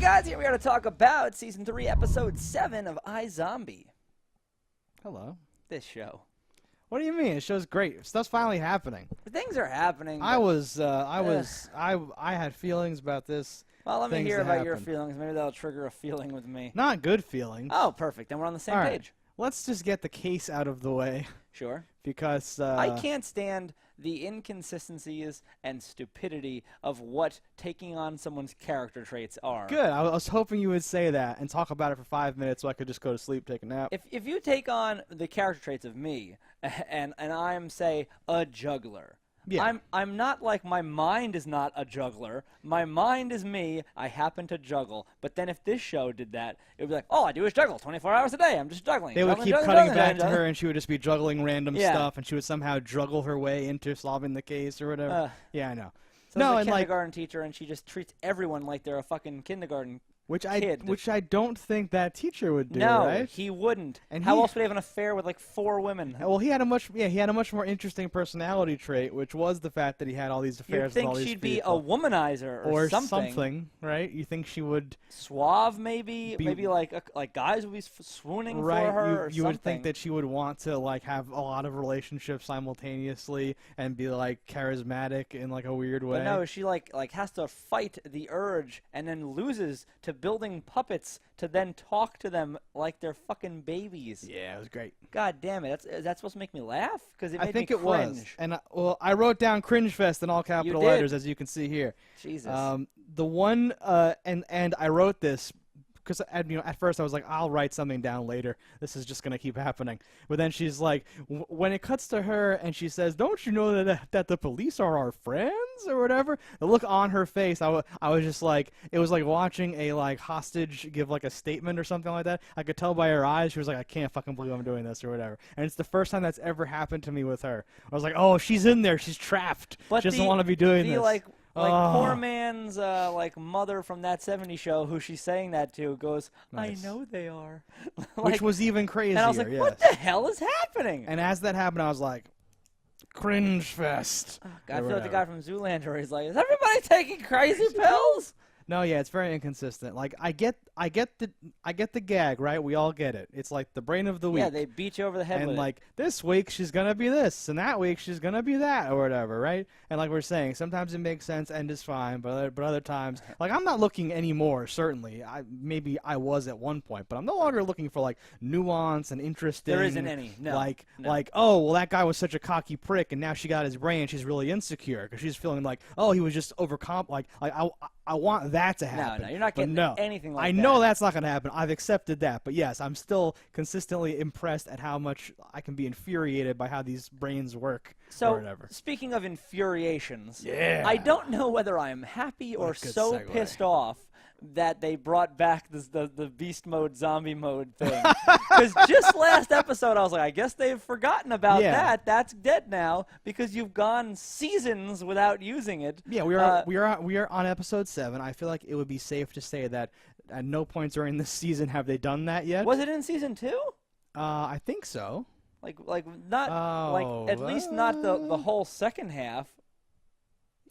guys, here we are to talk about Season 3, Episode 7 of iZombie. Hello. This show. What do you mean? The show's great. Stuff's finally happening. Things are happening. I had feelings about this. Well, let me hear about your feelings. Maybe that'll trigger a feeling with me. Not good feelings. Oh, perfect. Then we're on the same page. Let's just get the case out of the way. Sure. Because I can't stand the inconsistencies and stupidity of what taking on someone's character traits are. Good. I was hoping you would say that and talk about it for 5 minutes so I could just go to sleep, take a nap. If you take on the character traits of me and I'm, say, a juggler, yeah. I'm not like, my mind is not a juggler. My mind is me. I happen to juggle. But then if this show did that, it would be like, all I do is juggle 24 hours a day. I'm just juggling. They would keep cutting back to her, and she would just be juggling random stuff, and she would somehow juggle her way into solving the case or whatever. Yeah, I know. So no, a kindergarten teacher, and she just treats everyone like they're a fucking kindergarten kid. Which I don't think that teacher would do, no, right? He wouldn't. And how else would he have an affair with like 4 women? Well, he had a much more interesting personality trait, which was the fact that he had all these affairs with all these people. You'd think she'd be a womanizer or something, right? You think she would suave, maybe like guys would be swooning for her, or you would think that she would want to like have a lot of relationships simultaneously and be like charismatic in like a weird way. But no, she like has to fight the urge and then loses to building puppets to then talk to them like they're fucking babies. Yeah, it was great. God damn it! Is that supposed to make me laugh? Because it made me think it cringe. was. And I wrote down cringe fest in all capital letters, as you can see here. Jesus. The one and I wrote this because at first I was like, I'll write something down later. This is just gonna keep happening. But then she's like, when it cuts to her and she says, "Don't you know that the police are our friends?" or whatever. The look on her face, I was just like, it was like watching a like hostage give like a statement or something like that. I could tell by her eyes. She was like, I can't fucking believe I'm doing this or whatever. And it's the first time that's ever happened to me with her. I was like, oh, she's in there. She's trapped. She doesn't want to be doing this. Like poor man's like mother from that '70s show who she's saying that to goes, nice. I know they are. Which was even crazier. And I was like, what the hell is happening? And as that happened, I was like, cringe fest. Oh, God, I feel like the guy from Zoolander. He's like, is everybody taking crazy pills? No, yeah, it's very inconsistent. Like I get the gag, right? We all get it. It's like the brain of the week. Yeah, they beat you over the head and with like this week she's gonna be this, and that week she's gonna be that, or whatever, right? And like we're saying, sometimes it makes sense and is fine, but other times, like I'm not looking anymore. Certainly, maybe I was at one point, but I'm no longer looking for like nuance and interesting. There isn't any. No. Like oh well, that guy was such a cocky prick, and now she got his brain. She's really insecure because she's feeling like oh he was just Like I want that to happen. No, you're not getting anything like that. I know that's not going to happen. I've accepted that. But yes, I'm still consistently impressed at how much I can be infuriated by how these brains work or whatever. Speaking of infuriations, yeah. I don't know whether I'm happy or so pissed off that they brought back the beast mode, zombie mode thing. Because just last episode, I was like, I guess they've forgotten about that. That's dead now because you've gone seasons without using it. Yeah, we are on episode 7. I feel like it would be safe to say that at no point during this season have they done that yet. Was it in season 2? I think so. Like at least not the whole second half.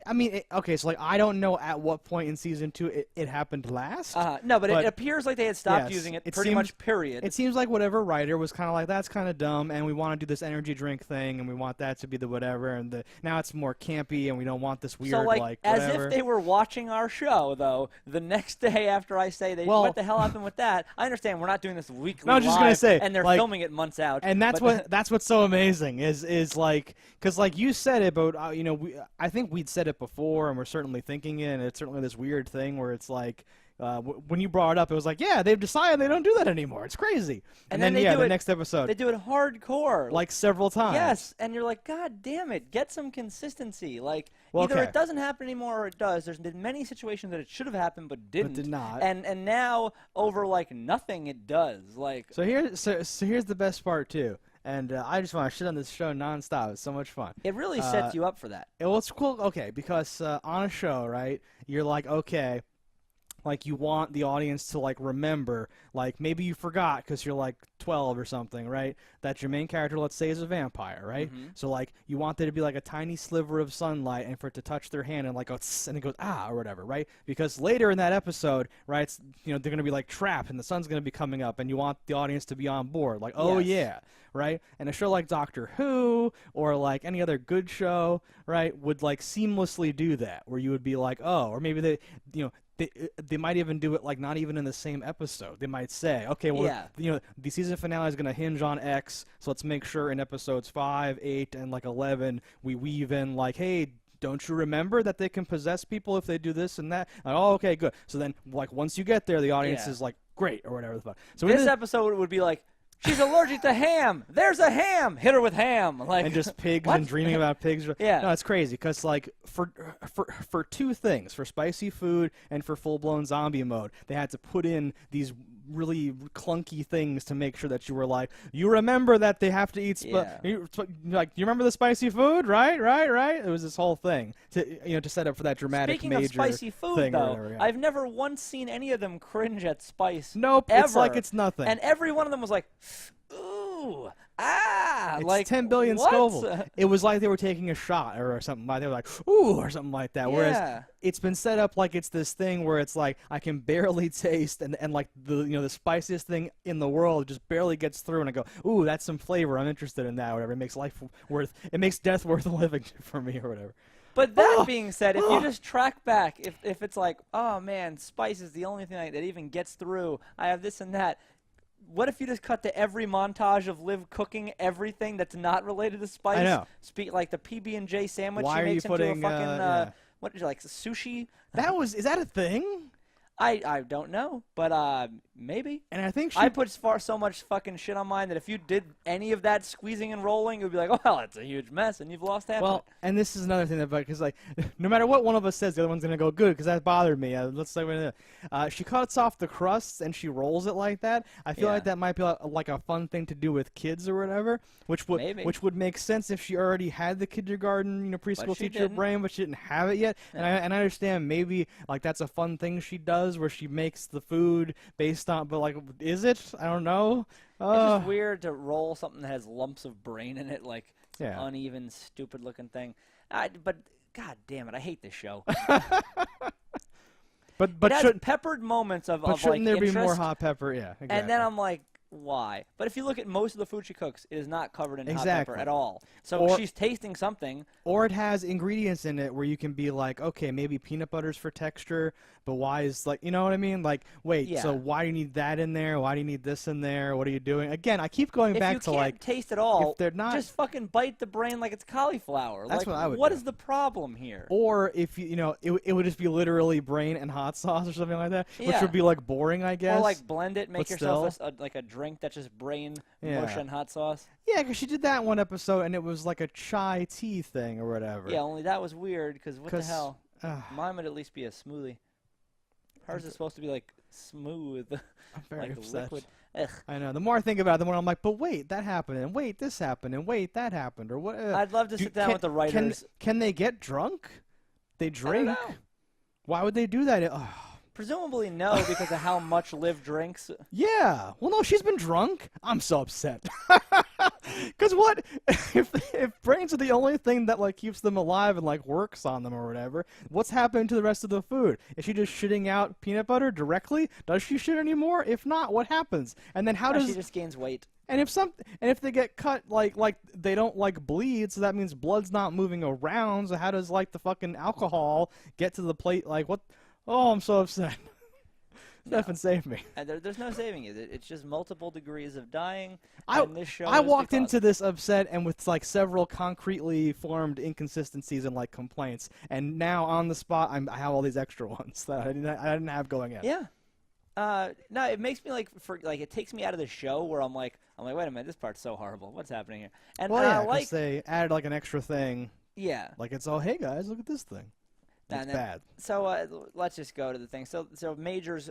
I mean, okay, so like I don't know at what point in season 2 it happened last. No, but it appears like they had stopped using it pretty much, period. It seems like whatever writer was kind of like, that's kind of dumb, and we want to do this energy drink thing, and we want that to be the whatever, and now it's more campy, and we don't want this weird, so, like whatever. As if they were watching our show, though, the next day after I say, what the hell happened with that? I understand we're not doing this weekly no, I was just gonna say, and they're filming it months out. And that's what's so amazing, is like, because like you said it, but, I think we'd said it before, and we're certainly thinking it, and it's certainly this weird thing where it's like, when you brought it up, it was like, yeah, they've decided they don't do that anymore. It's crazy. And then the next episode. They do it hardcore. Like several times. Yes, and you're like, God damn it, get some consistency. Like, either it doesn't happen anymore or it does. There's been many situations that it should have happened but didn't. But did not. And now, over, like, nothing, it does. Like. So here's the best part, too. And I just want to shit on this show nonstop. It's so much fun. It really sets you up for that. Well, it's cool, okay, because on a show, right, you're like, okay, like you want the audience to like remember, like maybe you forgot because you're like 12 or something, right? That your main character, let's say, is a vampire, right? So like you want there to be like a tiny sliver of sunlight and for it to touch their hand and like go and it goes or whatever, right? Because later in that episode, right, it's, they're gonna be like trapped and the sun's gonna be coming up and you want the audience to be on board, like yeah, right? And a show like Doctor Who or like any other good show, right, would like seamlessly do that, where you would be like, or maybe they might even do it like not even in the same episode. They might say, okay, well, the season finale is going to hinge on X, so let's make sure in episodes 5, 8, and like 11 we weave in like, hey, don't you remember that they can possess people if they do this and that? Like, oh, okay, good. So then, like, once you get there, the audience is like, great, or whatever the fuck. So this episode would be like, she's allergic to ham. There's a ham. Hit her with ham. Like, and just pigs and dreaming about pigs. Yeah. No, it's crazy because like for two things, for spicy food and for full-blown zombie mode, they had to put in these really clunky things to make sure that you were like, you remember that they have to eat you remember the spicy food, right? It was this whole thing to set up for that dramatic Speaking major of spicy food, thing though, whatever, I've never once seen any of them cringe at spice. Nope, ever. It's like it's nothing. And every one of them was like, ooh, it's like 10 billion what? Scoville. It was like they were taking a shot or something. They were like, ooh, or something like that. Yeah. Whereas it's been set up like it's this thing where it's like I can barely taste and like the spiciest thing in the world just barely gets through, and I go, ooh, that's some flavor. I'm interested in that. Or whatever. It makes death worth living for me, or whatever. But that being said, if you just track back, if it's like, oh man, spice is the only thing that even gets through. I have this and that. What if you just cut to every montage of Liv cooking everything that's not related to spice? I know. Like the PB&J sandwich Why she are makes you into putting, a fucking, yeah. what is it, like sushi? Is that a thing? I don't know, but maybe. And I think I put so much fucking shit on mine that if you did any of that squeezing and rolling, it would be like, well, it's a huge mess, and you've lost half of it. And this is another thing because like, no matter what one of us says, the other one's gonna go good because that bothered me. Let's say she cuts off the crusts and she rolls it like that. I feel like that might be like a fun thing to do with kids or whatever, which would make sense if she already had the kindergarten, preschool teacher brain, but she didn't have it yet. Yeah. And I understand maybe like that's a fun thing she does where she makes the food based on, but like, is it? I don't know. It's just weird to roll something that has lumps of brain in it, like some uneven, stupid-looking thing. But god damn it, I hate this show. but it has peppered moments of shouldn't like there interest, be more hot pepper? Yeah, exactly. And then I'm like, why? But if you look at most of the food she cooks, it is not covered in hot pepper at all. So she's tasting something. Or it has ingredients in it where you can be like, okay, maybe peanut butter's for texture, but why is like, you know what I mean? Like, wait, so why do you need that in there? Why do you need this in there? What are you doing? Again, I keep going back to like, if you can't taste it all, if they're not, just fucking bite the brain like it's cauliflower. That's like, what I would What do. is the problem here? Or if it would just be literally brain and hot sauce or something like that, which would be like boring, I guess. Or like blend it, make yourself like a drink that's just brain, mush, and hot sauce. Yeah, because she did that in one episode, and it was like a chai tea thing or whatever. Yeah, only that was weird, because what the hell? Mine would at least be a smoothie. Hers is supposed to be like smooth. I'm very like upset. Liquid. Ugh. I know. The more I think about it, the more I'm like, but wait, that happened, and wait, this happened, and wait, that happened, or what? I'd love to sit down with the writers. Can they get drunk? They drink? I don't know. Why would they do that? Presumably no, because of how much Liv drinks. Yeah. Well, no, she's been drunk. I'm so upset. Because what? If brains are the only thing that like keeps them alive and like works on them or whatever, what's happening to the rest of the food? Is she just shitting out peanut butter directly? Does she shit anymore? If not, what happens? And then how does she just gains weight? And if they get cut, like they don't like bleed, so that means blood's not moving around. So how does like the fucking alcohol get to the plate? Like what? Oh, I'm so upset. Stefan, save me. There's no saving it. It's just multiple degrees of dying. I walked into this upset and with like several concretely formed inconsistencies and like complaints, and now on the spot I have all these extra ones that I didn't have going in. Yeah. No, it makes me like it takes me out of the show where I'm like wait a minute, this part's so horrible. What's happening here? And because they added like an extra thing. Yeah. Like it's hey guys, look at this thing. It's bad. So let's just go to the thing. So Major's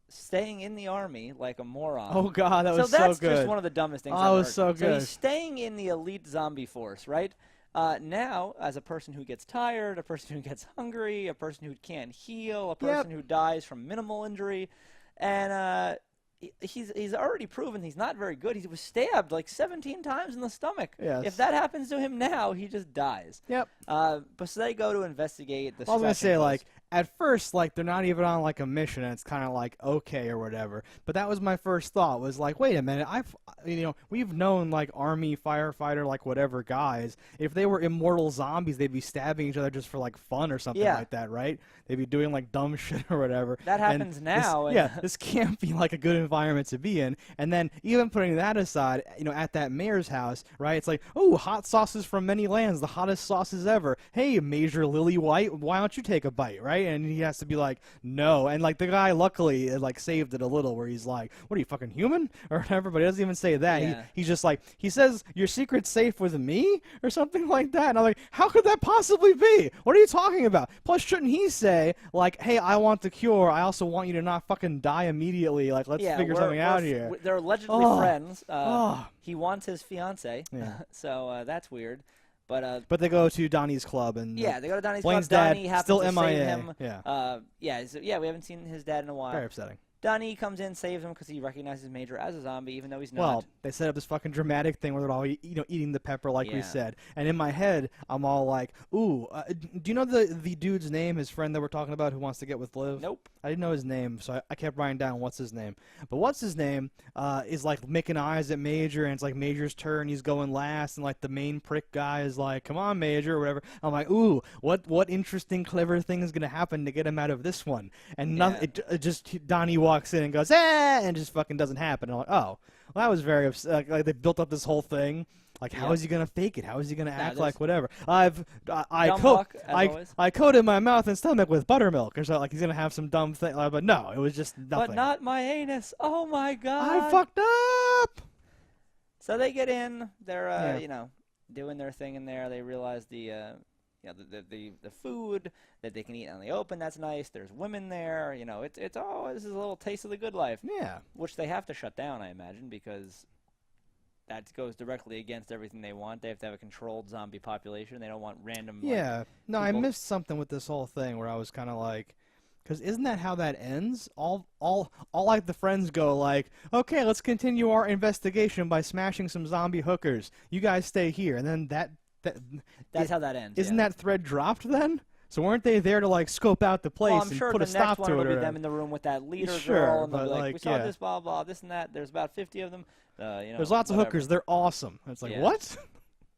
staying in the army like a moron. Oh God, that was so so good. So that's just one of the dumbest things. Oh, it was so good. So he's staying in the elite zombie force, right? Now, as a person who gets tired, a person who gets hungry, a person who can't heal, a person who dies from minimal injury, and he's already proven he's not very good. He was stabbed like 17 times in the stomach. Yes. If that happens to him now, he just dies. Yep. But so they go to investigate the. I was gonna say, like, at first, like, they're not even on like a mission, and it's kind of like okay or whatever. But that was my first thought. Was like, wait a minute, we've known like army, firefighter, like whatever guys. If they were immortal zombies, they'd be stabbing each other just for like fun or something like that, right? They'd be doing like dumb shit or whatever. That happens now. This can't be like a good environment to be in. And then even putting that aside, at that mayor's house, right? It's like, oh, hot sauces from many lands, the hottest sauces ever. Hey, Major Lily White, why don't you take a bite, right? And he has to be like, no. And like the guy luckily like saved it a little, where he's like, what are you, fucking human or whatever? But he doesn't even say that. Yeah. He's just like, he says, your secret's safe with me or something like that. And I'm like, how could that possibly be? What are you talking about? Plus, shouldn't he say like, hey, I want the cure. I also want you to not fucking die immediately. Like, let's figure something out here. They're allegedly friends. He wants his fiance, so that's weird. But they go to Donnie's club and they go to Donnie's Blaine's club. dad Donnie happens still to MIA. save him. Yeah. We haven't seen his dad in a while. Very upsetting. Donnie comes in, saves him because he recognizes Major as a zombie, even though he's not. Well, they set up this fucking dramatic thing where they're all eating the pepper like we said. And in my head, I'm all like, ooh, do you know the dude's name, his friend that we're talking about who wants to get with Liv? Nope. I didn't know his name, so I kept writing down what's his name. But what's his name is like making eyes at Major, and it's like Major's turn, he's going last, and like the main prick guy is like, come on, Major, or whatever. I'm like, ooh, what interesting, clever thing is going to happen to get him out of this one? And it just Donnie walks in and goes, and it just fucking doesn't happen. And I'm like, oh, well, that was very upset. Like they built up this whole thing. Like, how is he gonna fake it? How is he gonna act like whatever? I coated my mouth and stomach with buttermilk, or so like he's gonna have some dumb thing. But no, it was just nothing. But not my anus. Oh my god! I fucked up. So they get in. They're doing their thing in there. They realize the food that they can eat on the open, that's nice. There's women there. This is a little taste of the good life. Yeah. Which they have to shut down, I imagine, because that goes directly against everything they want. They have to have a controlled zombie population. They don't want random. Yeah. No, I missed something with this whole thing where I was kind of like, because isn't that how that ends? All like the friends go like, okay, let's continue our investigation by smashing some zombie hookers. You guys stay here, and then that's how that ends. Isn't that thread dropped then? So weren't they there to like scope out the place and put a stop to it? I'm sure the next one will be them in the room with that leader girl, and they'll be like, we saw this, blah blah, this and that. There's about 50 of them. There's lots of hookers. They're awesome. And it's like, what?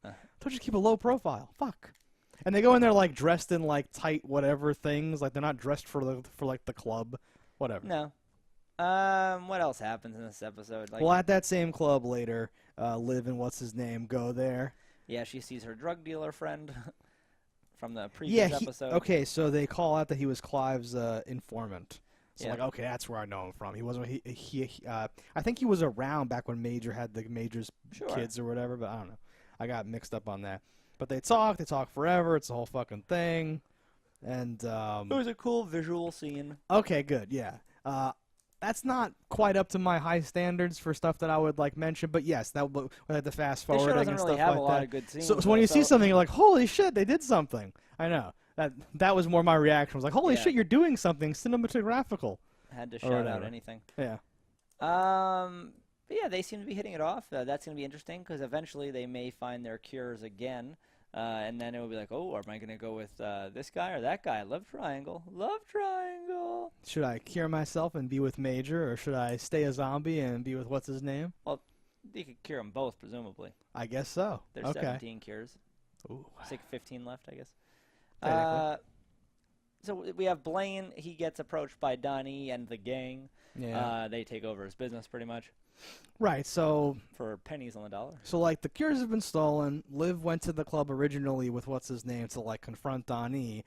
Don't just keep a low profile. Fuck. And they go in there like dressed in like tight whatever things. Like they're not dressed for like the club, whatever. No. What else happens in this episode? Well, at that same club later, Liv and what's his name go there. Yeah, she sees her drug dealer friend from the previous episode. Okay, so they call out that he was Clive's informant. So like, okay, that's where I know him from. He wasn't. I think he was around back when Major had the Major's kids or whatever. But I don't know. I got mixed up on that. But they talk forever. It's a whole fucking thing. And it was a cool visual scene. Okay, good. Yeah. That's not quite up to my high standards for stuff that I would like mention, but yes, that would have the fast forwarding and stuff like that. Have a lot of good scenes. So when you see something, you're like, "Holy shit, they did something!" I know that was more my reaction. I was like, "Holy shit, you're doing something cinematographical." Had to shout out anything. Yeah. But yeah, they seem to be hitting it off. That's going to be interesting because eventually they may find their cures again. And then it will be like, oh, am I going to go with this guy or that guy? Love triangle. Love triangle. Should I cure myself and be with Major, or should I stay a zombie and be with what's his name? Well, you could cure them both, presumably. I guess so. There's 17 cures. Ooh. 15 left, I guess. So we have Blaine. He gets approached by Donnie and the gang. Yeah. They take over his business pretty much. Right, so... For pennies on the dollar. So, like, the cures have been stolen. Liv went to the club originally with what's-his-name to, like, confront Donnie.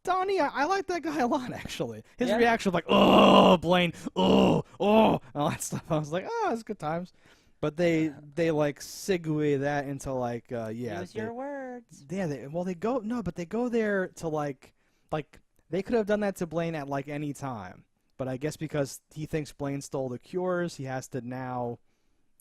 Donnie, I like that guy a lot, actually. His reaction was like, oh, Blaine, oh, and all that stuff. I was like, oh, it's good times. But they like, segue that into, like, Use your words. Yeah, they go there to, like, they could have done that to Blaine at, like, any time. But I guess because he thinks Blaine stole the cures, he has to now,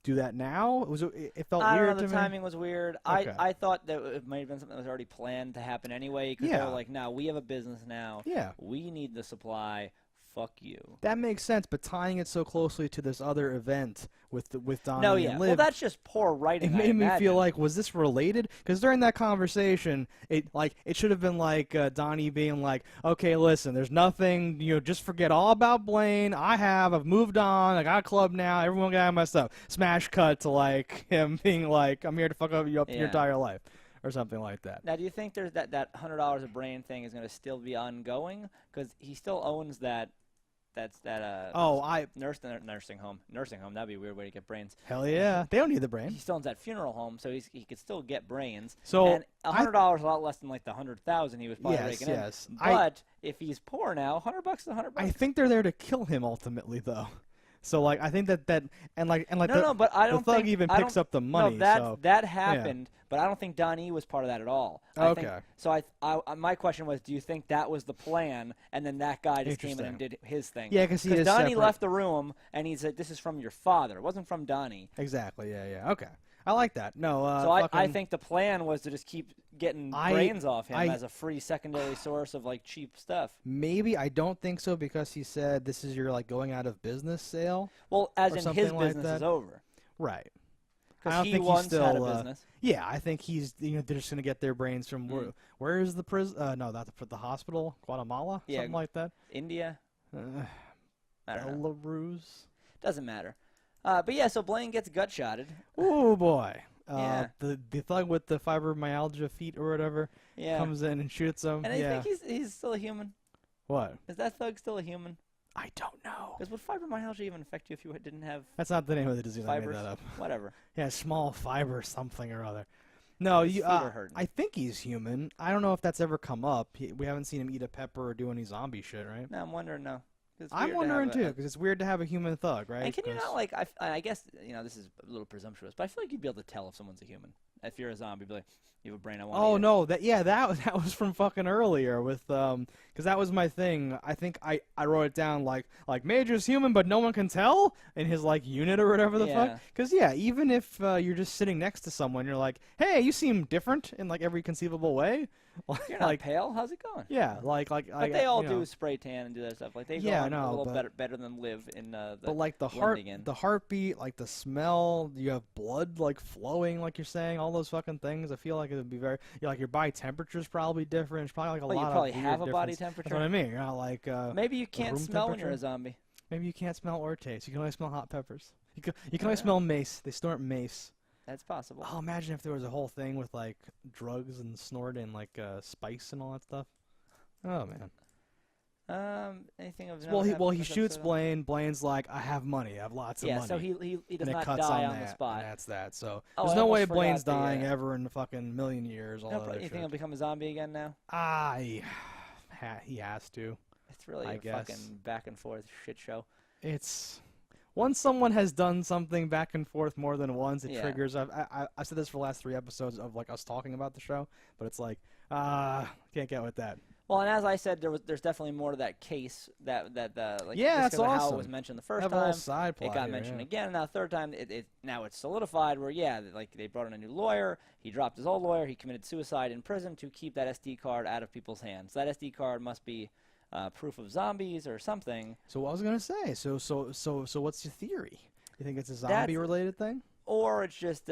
do that now? It felt I weird don't know. to The me. timing was weird. Okay. I thought that it might have been something that was already planned to happen anyway. Because they were like, "No, we have a business now. Yeah. We need the supply. Fuck you." That makes sense, but tying it so closely to this other event with Donnie No, and yeah. Liv, Well, that's just poor writing. it made me feel imagine. like, was this related? Because during that conversation, it should have been like Donnie being like, "Okay, listen, there's nothing. Just forget all about Blaine. I've moved on. I got a club now. Everyone got my stuff." Smash cut to like him being like, "I'm here to fuck up your entire life," or something like that. Now, do you think there's that $100 a brain thing is going to still be ongoing? Because he still owns that. Nursing home. That'd be a weird way to get brains. Hell yeah, they don't need the brain. He still owns that funeral home, so he could still get brains. So and $100 is a lot less than like the 100,000 he was probably raking in. But if he's poor now, $100 is $100. I think they're there to kill him ultimately, though. So like I think that but I don't the thug think even picks up the money. No, that happened, but I don't think Don E was part of that at all. My question was, do you think that was the plan, and then that guy just came in and did his thing? Yeah, because Donnie left the room, and he said, "This is from your father." It wasn't from Donnie. Exactly. Yeah. Okay. I like that. No. I think the plan was to just keep getting brains off him as a free secondary source of like cheap stuff. Maybe I don't think so because he said this is your like going out of business sale. Well, as in his business is over. Right. Because he once had a business. Yeah, I think he's they're just gonna get their brains from where is the prison? No, that's the hospital, Guatemala, something like that. India. I don't know. Belarus. Doesn't matter. But yeah, so Blaine gets gut-shotted. Oh boy. Yeah. The thug with the fibromyalgia feet or whatever comes in and shoots him. And I think he's still a human. What? Is that thug still a human? I don't know. Because would fibromyalgia even affect you if you didn't have That's not the name of the disease. fibers? I made that up. Whatever. Yeah, small fiber something or other. No, I think he's human. I don't know if that's ever come up. We haven't seen him eat a pepper or do any zombie shit, right? No, I'm wondering, no. I'm wondering too, because it's weird to have a human thug, right? And can you not, like, I guess, this is a little presumptuous, but I feel like you'd be able to tell if someone's a human. If you're a zombie, be like, you have a brain, I want to eat it. No, that was from fucking earlier with, because that was my thing. I think I wrote it down like Major's human, but no one can tell in his, like, unit or whatever the fuck. Because, even if you're just sitting next to someone, you're like, hey, you seem different in, like, every conceable way. You're not pale. How's it going? Yeah, like. But they all do spray tan and do that stuff. Like they go a little better than live in the. But like the heartbeat, like the smell, you have blood like flowing, like you're saying, all those fucking things. I feel like it would be very. Like your body temperature's probably different. It's probably like a lot. You probably of have a difference. body temperature. That's what I mean. You're not like. Maybe you can't smell when you're a zombie. Maybe you can't smell or taste. You can only smell hot peppers. You can only smell mace. They snort mace. That's possible. Oh, imagine if there was a whole thing with like drugs and snort and like spice and all that stuff. Oh man. Anything of he shoots Blaine. Blaine's like, I have money. I have lots of money. Yeah, so he does not die on the spot. And that's that. So there's no way Blaine's dying ever in a fucking million years. You think he'll become a zombie again now? He has to. It's really a fucking back and forth shit show. It's. Once someone has done something back and forth more than once, it triggers. I've said this for the last 3 episodes of like us talking about the show, but it's like, can't get with that. Well, and as I said, there's definitely more to that case that that's awesome. How it was mentioned the first time. Side plot it got mentioned again, and now the third time now it's solidified. Where they brought in a new lawyer. He dropped his old lawyer. He committed suicide in prison to keep that SD card out of people's hands. That SD card must be. Proof of zombies or something. So what I was gonna say. So what's your theory? You think it's a zombie-related thing? Or it's just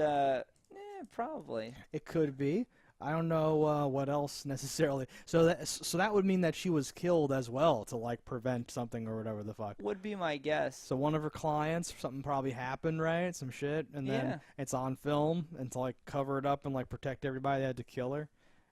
probably. It could be. I don't know what else necessarily. So that would mean that she was killed as well to like prevent something or whatever the fuck. Would be my guess. So one of her clients, something probably happened, right? Some shit, and then it's on film, and to like cover it up and like protect everybody, they had to kill her,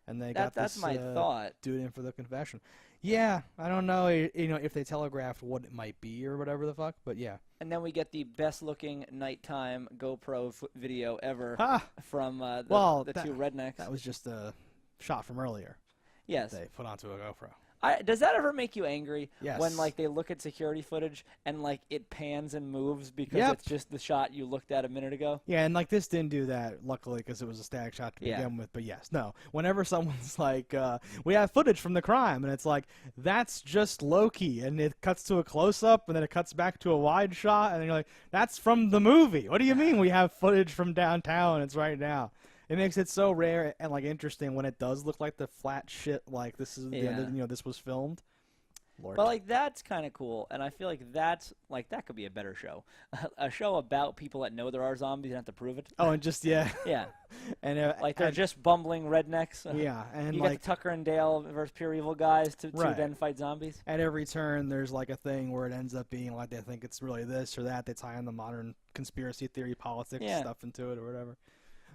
and they got this. That's my thought. Dude in for the confession. Yeah, I don't know, if they telegraphed what it might be or whatever the fuck, but yeah. And then we get the best-looking nighttime GoPro video ever from the two rednecks. That was just a shot from earlier. Yes. They put onto a GoPro. Does that ever make you angry? Yes. When like they look at security footage and like it pans and moves because it's just the shot you looked at a minute ago? Yeah, and like this didn't do that, luckily, because it was a static shot to begin with. But yes, no. Whenever someone's like, we have footage from the crime, and it's like, that's just Loki, and it cuts to a close-up, and then it cuts back to a wide shot, and then you're like, that's from the movie. What do you mean we have footage from downtown? It's right now. It makes it so rare and like interesting when it does look like the flat shit. Like this is, this was filmed. Lord. But like that's kind of cool, and I feel like that could be a better show, a show about people that know there are zombies and have to prove it. Oh, and just yeah, and like they're just bumbling rednecks. Yeah, and you like got the Tucker and Dale versus Pure Evil guys to then fight zombies. At every turn, there's like a thing where it ends up being like they think it's really this or that. They tie in the modern conspiracy theory, politics stuff into it or whatever.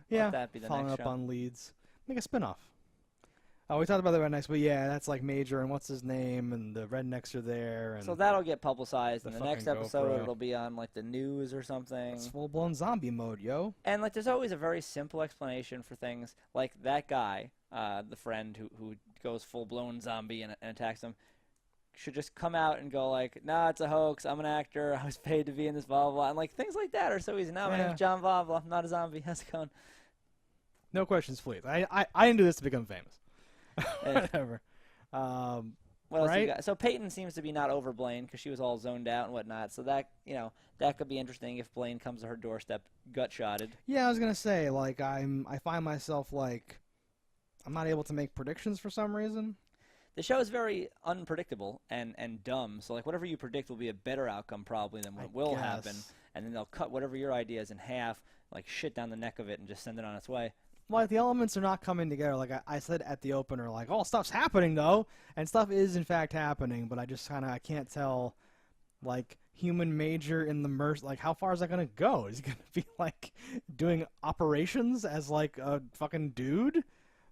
Yeah, that be the following next up show. on leads. Make a spinoff. Oh, we talked about the rednecks, but yeah, that's like major, and what's his name, and the rednecks are there. And so that'll get publicized, and the next fucking episode GoPro. it'll be on like the news or something. It's full-blown zombie mode, yo. And like there's always a very simple explanation for things. Like that guy, the friend who goes full-blown zombie and attacks them, should just come out and go like, nah, it's a hoax. I'm an actor. I was paid to be in this blah, blah, blah. And like things like that are so easy. No, my name's John blah, blah. I'm not a zombie. How's it going? No questions, please. I didn't do this to become famous. Whatever. What else you got? So Peyton seems to be not over Blaine because she was all zoned out and whatnot. So that that could be interesting if Blaine comes to her doorstep gut-shotted. Yeah, I was gonna say like I find myself like I'm not able to make predictions for some reason. The show is very unpredictable and dumb. So like whatever you predict will be a better outcome probably than what will happen. And then they'll cut whatever your idea is in half, like shit down the neck of it, and just send it on its way. Like, the elements are not coming together. Like I said at the opener, like, oh, stuff's happening, though. And stuff is, in fact, happening. But I just I can't tell, like, human major in the like, how far is that going to go? Is he going to be, like, doing operations as, like, a fucking dude?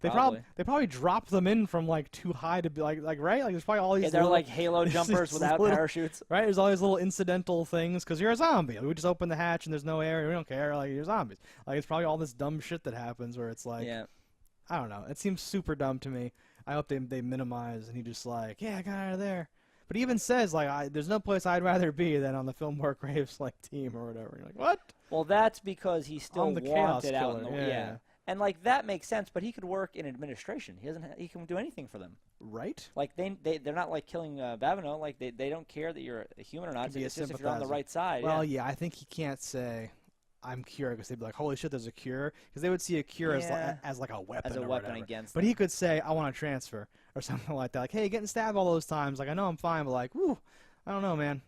They probably drop them in from like too high to be like right. Like there's probably all these. Yeah, they're like Halo jumpers without parachutes. Right, there's all these little incidental things because you're a zombie. Like, we just open the hatch and there's no air. We don't care. Like you're zombies. Like it's probably all this dumb shit that happens where it's like, I don't know. It seems super dumb to me. I hope they minimize and he just like, yeah, I got out of there. But he even says like, there's no place I'd rather be than on the Fillmore Graves like team or whatever. You're like, what? Well, that's because he's still the wanted chaos out in the killer. And like that makes sense, but he could work in administration. He can do anything for them. Right? Like they're not like killing Babineau. Like they don't care that you're a human or not. It's just if you're on the right side. Well, yeah, I think he can't say I'm cured because they'd be like, holy shit, there's a cure, because they would see a cure as like a weapon. As a weapon against. But he could say I want to transfer or something like that. Like, hey, getting stabbed all those times. Like I know I'm fine, but like, woo, I don't know, man.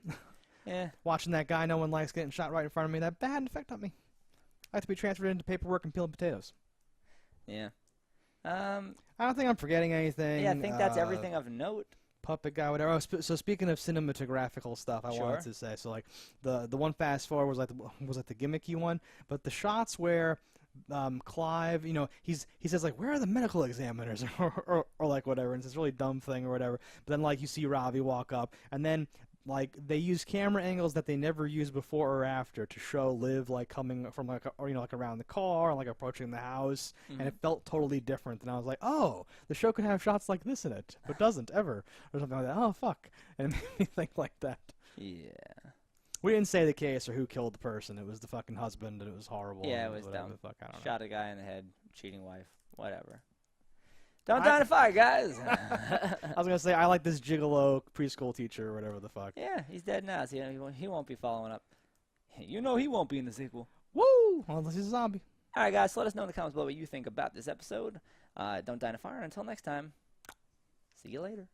Yeah. Watching that guy no one likes getting shot right in front of me, that bad an effect on me. I have to be transferred into paperwork and peeling potatoes. Yeah. I don't think I'm forgetting anything. Yeah, I think that's everything of note. Puppet guy, whatever. So speaking of cinematographical stuff, I wanted to say, so like the one fast forward was like the gimmicky one, but the shots where Clive, he says like, where are the medical examiners or like whatever, and it's this really dumb thing or whatever. But then like you see Ravi walk up, and then like they use camera angles that they never used before or after to show Liv like coming from like like around the car and like approaching the house, and it felt totally different. And I was like, oh, the show could have shots like this in it, but doesn't ever or something like that. Oh fuck, and it made me think like that. Yeah. We didn't say the case or who killed the person. It was the fucking husband, and it was horrible. Yeah, it was dumb. The fuck, I don't know. Shot a guy in the head, cheating wife, whatever. Don't die in a fire, guys. I was gonna say I like this gigolo preschool teacher or whatever the fuck. Yeah, he's dead now. So he won't be following up. He won't be in the sequel. Woo! Unless he's a zombie. All right, guys. So let us know in the comments below what you think about this episode. Don't die in a fire. Until next time. See you later.